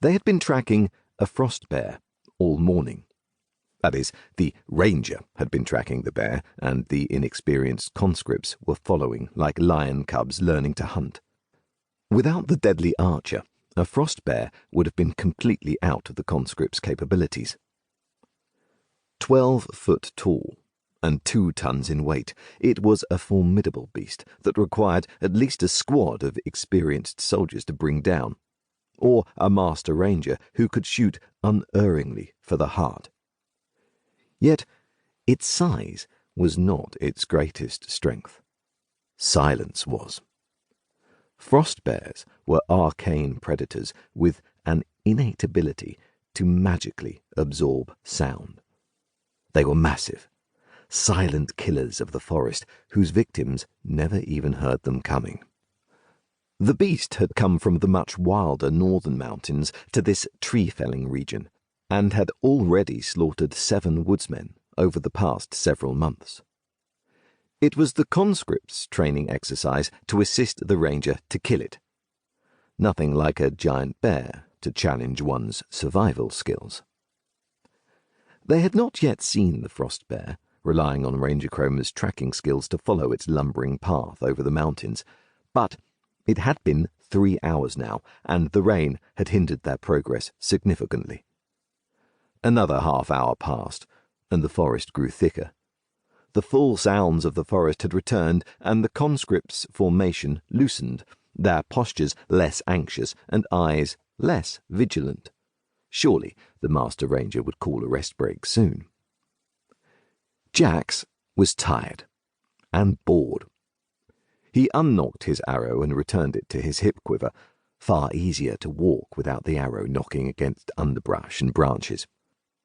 They had been tracking a frost bear all morning. That is, the ranger had been tracking the bear, and the inexperienced conscripts were following like lion cubs learning to hunt. Without the deadly archer, a frost bear would have been completely out of the conscripts' capabilities. 12 foot tall and 2 tons in weight, it was a formidable beast that required at least a squad of experienced soldiers to bring down, or a master ranger who could shoot unerringly for the heart. Yet its size was not its greatest strength. Silence was. Frost bears were arcane predators with an innate ability to magically absorb sound. They were massive, silent killers of the forest whose victims never even heard them coming. The beast had come from the much wilder northern mountains to this tree-felling region, and had already slaughtered 7 woodsmen over the past several months. It was the conscripts' training exercise to assist the ranger to kill it. Nothing like a giant bear to challenge one's survival skills. They had not yet seen the frost bear, relying on Ranger Chroma's tracking skills to follow its lumbering path over the mountains, but it had been 3 hours now, and the rain had hindered their progress significantly. Another half-hour passed, and the forest grew thicker. The full sounds of the forest had returned, and the conscripts' formation loosened, their postures less anxious and eyes less vigilant. Surely the Master Ranger would call a rest break soon. Jax was tired and bored. He unnocked his arrow and returned it to his hip quiver, far easier to walk without the arrow knocking against underbrush and branches.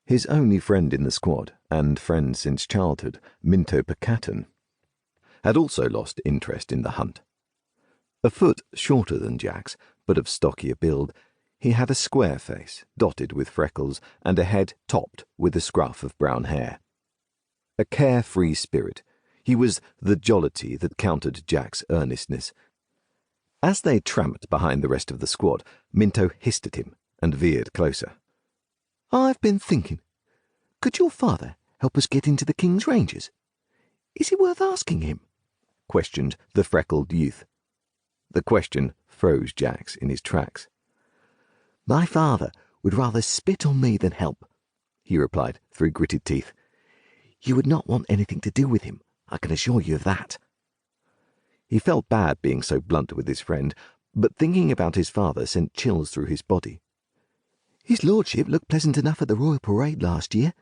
His only friend in the squad, and friend since childhood, Minto Pacatan, had also lost interest in the hunt. A foot shorter than Jax, but of stockier build, he had a square face, dotted with freckles, and a head topped with a scruff of brown hair. A carefree spirit, he was the jollity that countered Jack's earnestness. As they tramped behind the rest of the squad, Minto hissed at him and veered closer. "I've been thinking, could your father help us get into the King's Rangers? Is it worth asking him?" questioned the freckled youth. The question froze Jax in his tracks. "My father would rather spit on me than help," he replied through gritted teeth. "You would not want anything to do with him, I can assure you of that." He felt bad being so blunt with his friend, but thinking about his father sent chills through his body. "His lordship looked pleasant enough at the Royal Parade last year.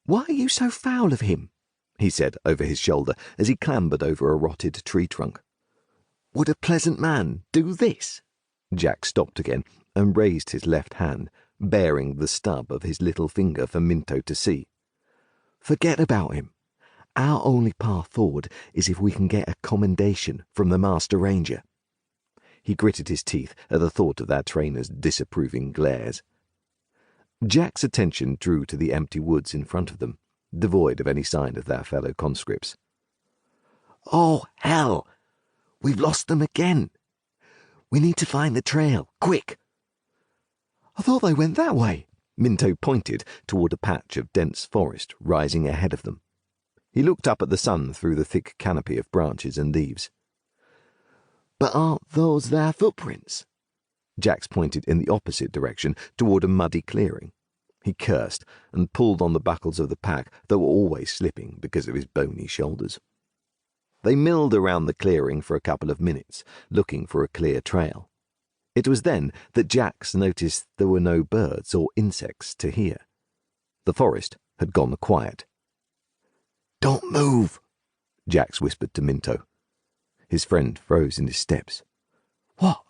Why are you so foul of him?" he said over his shoulder as he clambered over a rotted tree trunk. "Would a pleasant man do this?" Jack stopped again and raised his left hand, baring the stub of his little finger for Minto to see. "Forget about him. Our only path forward is if we can get a commendation from the Master Ranger." He gritted his teeth at the thought of their trainer's disapproving glares. Jack's attention drew to the empty woods in front of them, devoid of any sign of their fellow conscripts. "Oh, hell! We've lost them again. We need to find the trail, quick." "I thought they went that way." Minto pointed toward a patch of dense forest rising ahead of them. He looked up at the sun through the thick canopy of branches and leaves. "But aren't those their footprints?" Jax pointed in the opposite direction toward a muddy clearing. He cursed and pulled on the buckles of the pack that were always slipping because of his bony shoulders. They milled around the clearing for a couple of minutes, looking for a clear trail. It was then that Jax noticed there were no birds or insects to hear. The forest had gone quiet. "Don't move," Jax whispered to Minto. His friend froze in his steps. "What?"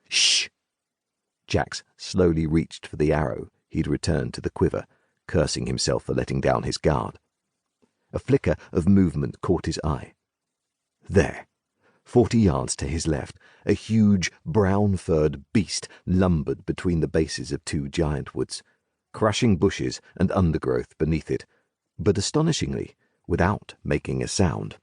"Shh!" Jax slowly reached for the arrow he'd returned to the quiver, cursing himself for letting down his guard. A flicker of movement caught his eye. There, 40 yards to his left, a huge brown-furred beast lumbered between the bases of 2 giant woods, crushing bushes and undergrowth beneath it, but astonishingly without making a sound.